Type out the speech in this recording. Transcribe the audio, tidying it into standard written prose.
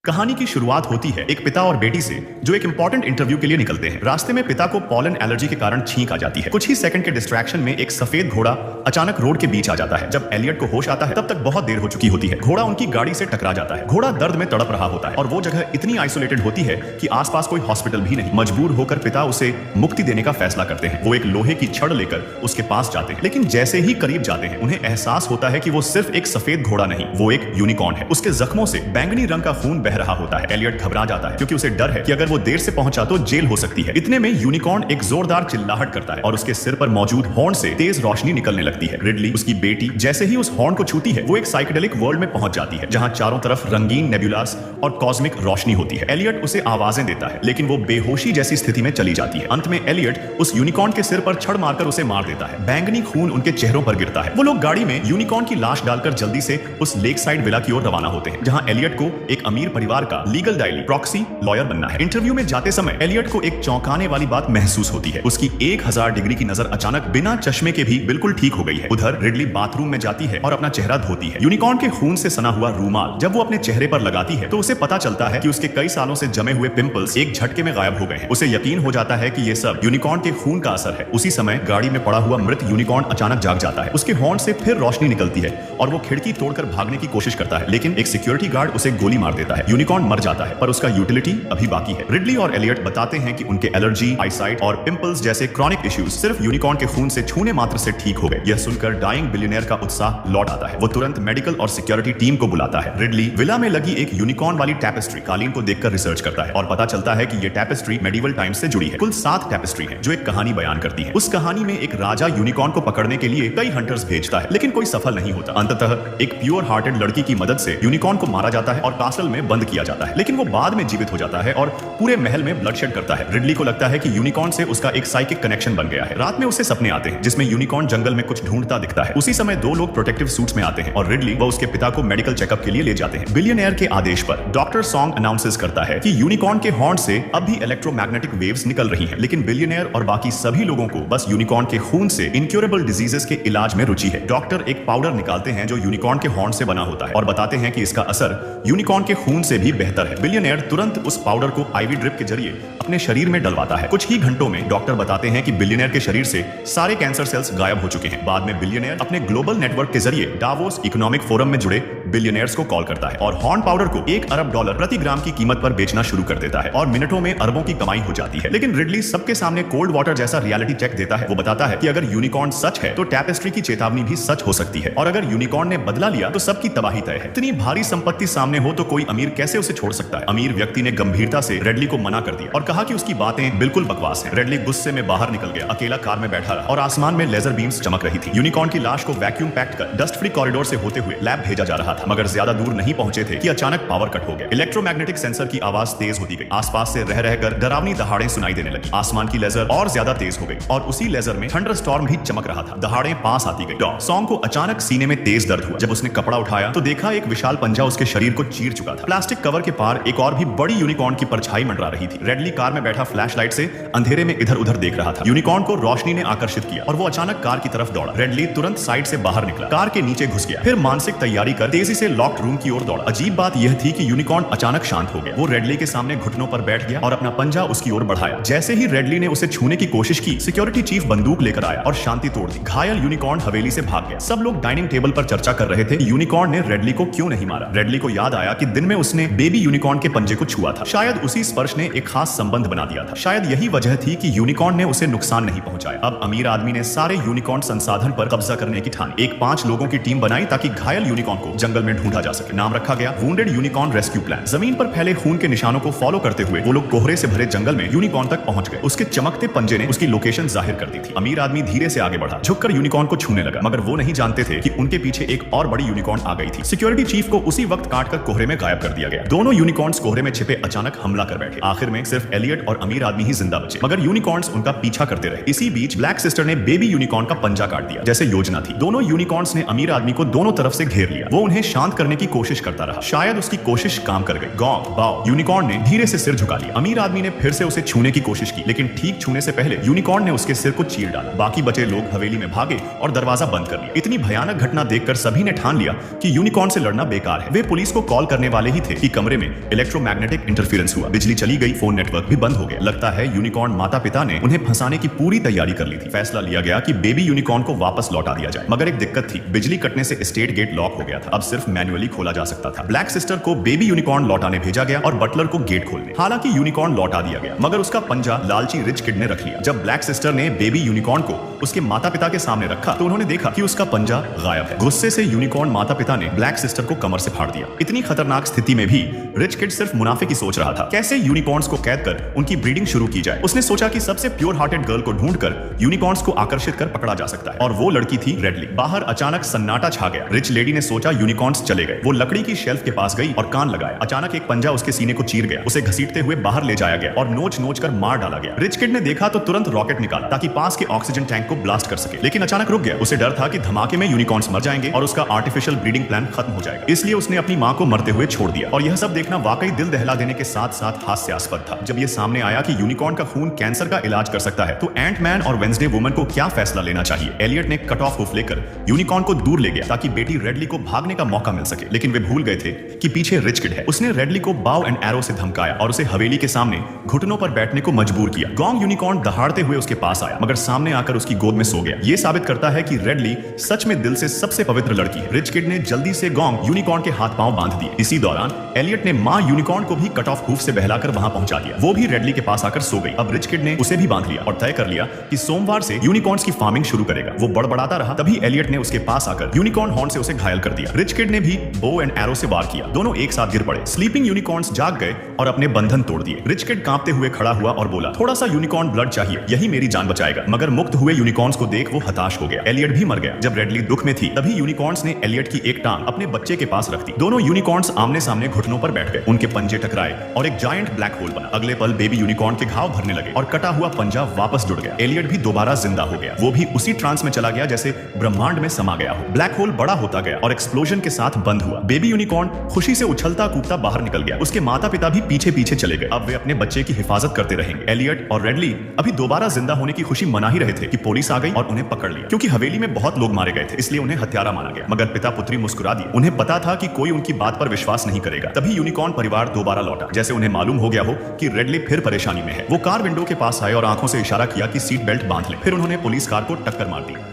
कहानी की शुरुआत होती है एक पिता और बेटी से जो एक इंपॉर्टेंट इंटरव्यू के लिए निकलते हैं। रास्ते में पिता को पॉलन एलर्जी के कारण छींक आ जाती है। कुछ ही सेकंड के डिस्ट्रैक्शन में एक सफेद घोड़ा अचानक रोड के बीच आ जाता है। जब एलियट को होश आता है तब तक बहुत देर हो चुकी होती है। घोड़ा उनकी गाड़ी से टकरा जाता है। घोड़ा दर्द में तड़प रहा होता है और वो जगह इतनी आइसोलेटेड होती है कि आसपास कोई हॉस्पिटल भी नहीं। मजबूर होकर पिता उसे मुक्ति देने का फैसला करते हैं। वो एक लोहे की छड़ लेकर उसके पास जाते हैं, लेकिन जैसे ही करीब जाते हैं उन्हें एहसास होता है कि वो सिर्फ एक सफेद घोड़ा नहीं, वो एक यूनिकॉर्न है। उसके जख्मों से बैंगनी रंग का खून बह रहा होता है। घबरा जाता है क्योंकि उसे डर है कि अगर वो देर से पहुंचा तो जेल हो सकती है। इतने में यूनिकॉर्न एक जोरदार चिल्लाहट करता है और उसके सिर पर मौजूद हॉर्न से तेज रोशनी निकलने लगती है। रिडली, उसकी बेटी, जैसे ही उस हॉर्न को छूती है वो एक साइकेडेलिक वर्ल्ड में पहुंच जाती है जहां चारों तरफ रंगीन नेबुलास और कॉस्मिक रोशनी होती है। एलियट उसे आवाजें देता है लेकिन वो बेहोशी जैसी स्थिति में चली जाती है। अंत में एलियट उस यूनिकॉर्न के सिर पर छड़ मारकर उसे मार देता है। बैंगनी खून उनके चेहरों पर गिरता है। वो लोग गाड़ी में यूनिकॉर्न की लाश डालकर जल्दी से उस लेक साइड विला की ओर रवाना होते हैं जहां एलियट को एक अमीर परिवार का लीगल डायली प्रॉक्सी लॉयर बनना है। इंटरव्यू में जाते समय एलियट को एक चौंकाने वाली बात महसूस होती है। उसकी 1000 डिग्री की नजर अचानक बिना चश्मे के भी बिल्कुल ठीक हो गई है। उधर रिडली बाथरूम में जाती है और अपना चेहरा धोती है। यूनिकॉर्न के खून से सना हुआ रूमाल जब वो अपने चेहरे पर लगाती है तो उसे पता चलता है कि उसके कई सालों से जमे हुए पिंपल्स एक झटके में गायब हो गए हैं। उसे यकीन हो जाता है कि ये सब यूनिकॉर्न के खून का असर है। उसी समय गाड़ी में पड़ा हुआ मृत यूनिकॉर्न अचानक जाग जाता है। उसके हॉर्न से फिर रोशनी निकलती है और वो खिड़की तोड़कर भागने की कोशिश करता है, लेकिन एक सिक्योरिटी गार्ड उसे गोली मार देता है। यूनिकॉर्न मर जाता है पर उसका यूटिलिटी अभी बाकी है। रिडली और एलियट बताते हैं कि उनके एलर्जी, आईसाइट और पिंपल्स जैसे क्रॉनिक इश्यूज सिर्फ यूनिकॉर्न के खून से छूने मात्र से ठीक हो गए। यह सुनकर डाइंग बिलियनियर का उत्साह लौट आता है। वो तुरंत मेडिकल और सिक्योरिटी टीम को बुलाता है। रिडली विला में लगी एक यूनिकॉर्न वाली टैपेस्ट्री कालीन को देखकर रिसर्च करता है और पता चलता है कि यह टैपेस्ट्री मेडिवल टाइम्स से जुड़ी है। कुल 7 टैपेस्ट्री है जो एक कहानी बयान करती है। उस कहानी में एक राजा यूनिकॉर्न को पकड़ने के लिए कई हंटर्स भेजता है, लेकिन कोई सफल नहीं होता। अंततः एक प्योर हार्टेड लड़की की मदद से यूनिकॉर्न को मारा जाता है और कास्टल में बंद किया जाता है, लेकिन वो बाद में जीवित हो जाता है और पूरे महल में ब्लडशेड करता है। रिडली को लगता है कि यूनिकॉर्न से उसका एक साइकिक कनेक्शन बन गया है। रात में उसे सपने आते हैं जिसमें यूनिकॉर्न जंगल में कुछ ढूंढता दिखता है। उसी समय 2 लोग प्रोटेक्टिव सूट्स में आते हैं और रिडली व उसके पिता को मेडिकल चेकअप के लिए ले जाते हैं। बिलियनियर के आदेश पर डॉक्टर सॉन्ग अनाउंसेस करता है कि यूनिकॉर्न के हॉर्न से अब भी इलेक्ट्रोमैग्नेटिक वेव्स निकल रही हैं, लेकिन बिलियनियर और बाकी सभी लोगों को बस यूनिकॉर्न के खून से इनक्योरेबल डिजीजेस के इलाज में रुचि है। डॉक्टर एक पाउडर निकालते हैं जो यूनिकॉर्न के हॉर्न से बना होता है और बताते हैं कि इसका असर यूनिकॉर्न के खून से भी बेहतर है। बिलियनियर तुरंत उस पाउडर को आईवी ड्रिप के जरिए अपने शरीर में डलवाता है। कुछ ही घंटों में डॉक्टर बताते हैं कि बिलियनियर के शरीर से सारे कैंसर सेल्स गायब हो चुके हैं। बाद में बिलियनियर अपने ग्लोबल नेटवर्क के जरिए डावोस इकोनॉमिक फोरम में जुड़े बिलियनियर्स को कॉल करता है और हॉर्न पाउडर को $1 अरब प्रति ग्राम की कीमत पर बेचना शुरू कर देता है और मिनटों में अरबों की कमाई हो जाती है। लेकिन रिडली सबके सामने कोल्ड वाटर जैसा रियलिटी चेक देता है। वो बताता है कि अगर यूनिकॉर्न सच है तो टैपेस्ट्री की चेतावनी भी सच हो सकती है और अगर यूनिकॉर्न ने बदला लिया तो सबकी तबाही तय है। इतनी भारी संपत्ति सामने हो तो कोई अमीर कैसे उसे छोड़ सकता है। अमीर व्यक्ति ने गंभीरता से रिडली को मना कर दिया और कहा कि उसकी बातें बिल्कुल बकवास हैं। रिडली गुस्से में बाहर निकल गया, अकेला कार में बैठा रहा और आसमान में लेजर बीम्स चमक रही थी। यूनिकॉर्न की लाश को वैक्यूम पैक्ड कर डस्ट फ्री कॉरिडोर से होते हुए लैब भेजा जा रहा था, मगर ज्यादा दूर नहीं पहुंचे थे कि अचानक पावर कट हो गया। इलेक्ट्रोमैग्नेटिक सेंसर की आवाज तेज होती गई। आसपास से रह रहकर डरावनी दहाड़ें सुनाई देने लगी। आसमान की लेजर और ज्यादा तेज हो गई और उसी लेजर में थंडर स्टॉर्म भी चमक रहा था। दहाड़ें पास आती गई। सॉन्ग को अचानक सीने में तेज दर्द हुआ। जब उसने कपड़ा उठाया तो देखा एक विशाल पंजा उसके शरीर को चीर चुका था। प्लास्टिक कवर के पार एक और भी बड़ी यूनिकॉर्न की परछाई मंडरा रही थी। रेडली कार में बैठा फ्लैशलाइट से अंधेरे में इधर उधर देख रहा था। यूनिकॉर्न को रोशनी ने आकर्षित किया और वो अचानक कार की तरफ दौड़ा। रेडली तुरंत साइड से बाहर निकला, कार के नीचे घुस गया, फिर मानसिक तैयारी कर तेजी से लॉक्ड रूम की ओर दौड़ा। अजीब बात यह थी कि यूनिकॉर्न अचानक शांत हो गया। वो रेडली के सामने घुटनों पर बैठ गया और अपना पंजा उसकी ओर बढ़ाया। जैसे ही रेडली ने उसे छूने की कोशिश की, सिक्योरिटी चीफ बंदूक लेकर आया और शांति तोड़ दी। घायल यूनिकॉर्न हवेली से भाग गया। सब लोग डाइनिंग टेबल पर चर्चा कर रहे थे यूनिकॉर्न ने रेडली को क्यों नहीं मारा। रेडली को याद आया कि दिन में उसने बेबी यूनिकॉर्न के पंजे को छुआ था। शायद उसी स्पर्श ने एक खास संबंध बना दिया था। शायद यही वजह थी कि यूनिकॉर्न ने उसे नुकसान नहीं पहुंचाया। अब अमीर आदमी ने सारे यूनिकॉर्न संसाधन पर कब्जा करने की ठानी। एक 5 लोगों की टीम बनाई ताकि घायल यूनिकॉर्न को जंगल में ढूंढा जा सके। नाम रखा गया वुंडेड यूनिकॉर्न रेस्क्यू प्लान। जमीन पर फैले खून के निशानों को फॉलो करते हुए वो लोग कोहरे से भरे जंगल में यूनिकॉर्न तक पहुंच गए। उसके चमकते पंजे ने उसकी लोकेशन जाहिर कर दी थी। अमीर आदमी धीरे से आगे बढ़ा, झुककर यूनिकॉर्न को छूने लगा, मगर वो नहीं जानते थे कि उनके पीछे एक और बड़ी यूनिकॉर्न आ गई थी। सिक्योरिटी चीफ को उसी वक्त काटकर कोहरे में गायब कर दिया गया। दोनों यूनिकॉर्न्स कोहरे में छिपे अचानक हमला कर बैठे। आखिर में सिर्फ एलियट और अमीर आदमी ही जिंदा बचे, मगर यूनिकॉर्न्स उनका पीछा करते रहे। इसी बीच ब्लैक सिस्टर ने बेबी यूनिकॉर्न का पंजा काट दिया जैसे योजना थी। दोनों यूनिकॉर्न्स ने अमीर आदमी को दोनों तरफ से घेर लिया। वो उन्हें शांत करने की कोशिश करता रहा। शायद उसकी कोशिश काम कर गई। गॉन्ग बाओ यूनिकॉर्न ने धीरे से सिर झुका लिया। अमीर आदमी ने फिर से उसे छूने की कोशिश की, लेकिन ठीक छूने से पहले यूनिकॉर्न ने उसके सिर को चीर डाला। बाकी बचे लोग हवेली में भागे और दरवाजा बंद कर लिया। इतनी भयानक घटना देखकर सभी ने ठान लिया कि यूनिकॉर्न से लड़ना बेकार है। वे पुलिस को कॉल करने वाले ही थे कि कमरे में इलेक्ट्रोमैग्नेटिक इंटरफेरेंस हुआ। बिजली चली गई, फोन नेटवर्क भी बंद हो गया। लगता है यूनिकॉर्न माता पिता ने उन्हें फंसाने की पूरी तैयारी कर ली थी। फैसला लिया गया कि बेबी यूनिकॉर्न को वापस लौटा दिया जाए, मगर एक दिक्कत थी, बिजली कटने से स्टेट गेट लॉक हो गया था। अब सिर्फ मैन्युअली खोला जा सकता था। ब्लैक सिस्टर को बेबी यूनिकॉर्न लौटाने भेजा गया और बटलर को गेट खोलने। हालांकि यूनिकॉर्न लौटा दिया गया, मगर उसका पंजा लालची रिच किड ने रख लिया। जब ब्लैक सिस्टर ने बेबी यूनिकॉर्न को उसके माता पिता के सामने रखा तो उन्होंने देखा कि उसका पंजा गायब है। गुस्से से यूनिकॉर्न माता पिता ने ब्लैक सिस्टर को कमर से फाड़ दिया। इतनी खतरनाक स्थिति में भी रिच किड सिर्फ मुनाफे की सोच रहा था। कैसे यूनिकॉर्न्स को कैद कर उनकी ब्रीडिंग शुरू की जाए। उसने सोचा कि सबसे प्योर हार्टेड गर्ल को ढूंढकर यूनिकॉर्न्स को आकर्षित कर पकड़ा जा सकता है, और वो लड़की थी रेडली। बाहर अचानक सन्नाटा छा गया। रिच लेडी ने सोचा यूनिकॉर्न्स चले गए। वो लकड़ी की शेल्फ के पास गई और कान लगाया। अचानक एक पंजा उसके सीने को चीर गया। उसे घसीटते हुए बाहर ले जाया गया और नोच नोच कर मार डाला गया। रिच किड ने देखा तो तुरंत रॉकेट निकाला ताकि पास के ऑक्सीजन टैंक को ब्लास्ट कर सके, लेकिन अचानक रुक गया। उसे डर था कि धमाके में यूनिकॉर्न्स मर जाएंगे और उसका आर्टिफिशियल ब्रीडिंग प्लान खत्म हो जाएगा। इसलिए उसने अपनी मां को मरते हुए छोड़ दिया। और यह सब देखना वाकई दिल दहला देने के साथ साथ हास्यास्पद था। जब यह सामने आया कि यूनिकॉर्न का खून कैंसर का इलाज कर सकता है, तो एंट मैन और वेंसडे वुमन को क्या फैसला लेना चाहिए। एलियट ने कट ऑफ हुफ लेकर यूनिकॉर्न को दूर ले गया ताकि बेटी रेडली को भागने का मौका मिल सके, लेकिन वे भूल गए थे कि पीछे रिच किड है। उसने रेडली को बाव एंड एरो से धमकाया और उसे हवेली के सामने घुटनों पर बैठने को मजबूर किया। गॉन्ग यूनिकॉर्न दहाड़ते हुए उसके पास आया, मगर सामने आकर उसकी गोद में सो गया। यह साबित करता है कि रेडली सच में दिल से सबसे पवित्र लड़की है। रिच किड ने जल्दी से गॉन्ग यूनिकॉर्न के हाथ पांव बांध दिए। इसी दौरान एलियट ने मां यूनिकॉर्न को भी कट ऑफ हुफ से बहलाकर वहां पहुंचा दिया। वो भी रेडली के पास आकर सो गई। अब रिच किड ने उसे भी बांध लिया और तय कर लिया कि सोमवार से यूनिकॉर्न्स की फार्मिंग शुरू करेगा। वो बड़बड़ाता रहा, तभी एलियट ने उसके पास आकर यूनिकॉर्न हॉर्न से उसे घायल कर दिया। रिच किड ने भी बो एंड एरो से वार किया। दोनों एक साथ गिर पड़े। स्लीपिंग यूनिकॉर्न्स जाग गए और अपने बंधन तोड़ दिए। रिच किड कांपते हुए खड़ा हुआ और बोला, थोड़ा सा यूनिकॉर्न ब्लड चाहिए, यही मेरी जान बचाएगा। मगर मुक्त हुए यूनिकॉर्न्स को देख वो हताश हो गया। एलियट भी मर गया। जब रेडली दुख में थी, तभी यूनिकॉर्न्स ने एलियट की एक टांग अपने बच्चे के पास रख दी। दोनों यूनिकॉर्न्स आमने सामने घुटनों पर बैठ गए। उनके पंजे टकराए और एक जायंट ब्लैक होल बना। अगले पल बेबी यूनिकॉर्न के घाव भरने लगे और कटा हुआ पंजा वापस जुड़ गया। एलियट भी दोबारा जिंदा हो गया। वो भी उसी ट्रांस में चला गया जैसे ब्रह्मांड में समा गया हो। ब्लैक होल बड़ा होता गया और एक्सप्लोजन के साथ बंद हुआ। बेबी यूनिकॉर्न खुशी से उछलता कूदता बाहर निकल गया। उसके माता पिता भी पीछे पीछे चले गए। अब वे अपने बच्चे की हिफाजत करते रहेंगे। एलियट और रेडली अभी दोबारा जिंदा होने की खुशी मना ही रहे थे कि पुलिस आ गई और उन्हें पकड़ लिया। क्योंकि हवेली में बहुत लोग मारे गए थे, इसलिए उन्हें हत्यारा माना गया। मगर पिता पुत्री मुस्कुरा दिए। उन्हें पता था कि कोई उनकी बात पर विश्वास नहीं करेगा। तभी यूनिकॉर्न परिवार दोबारा लौटा, जैसे उन्हें मालूम हो गया हो कि रेडली फिर परेशानी में है। वो कार विंडो के पास आए और आंखों से इशारा किया कि सीट बेल्ट बांध ले। फिर उन्होंने पुलिस कार को टक्कर मार दी।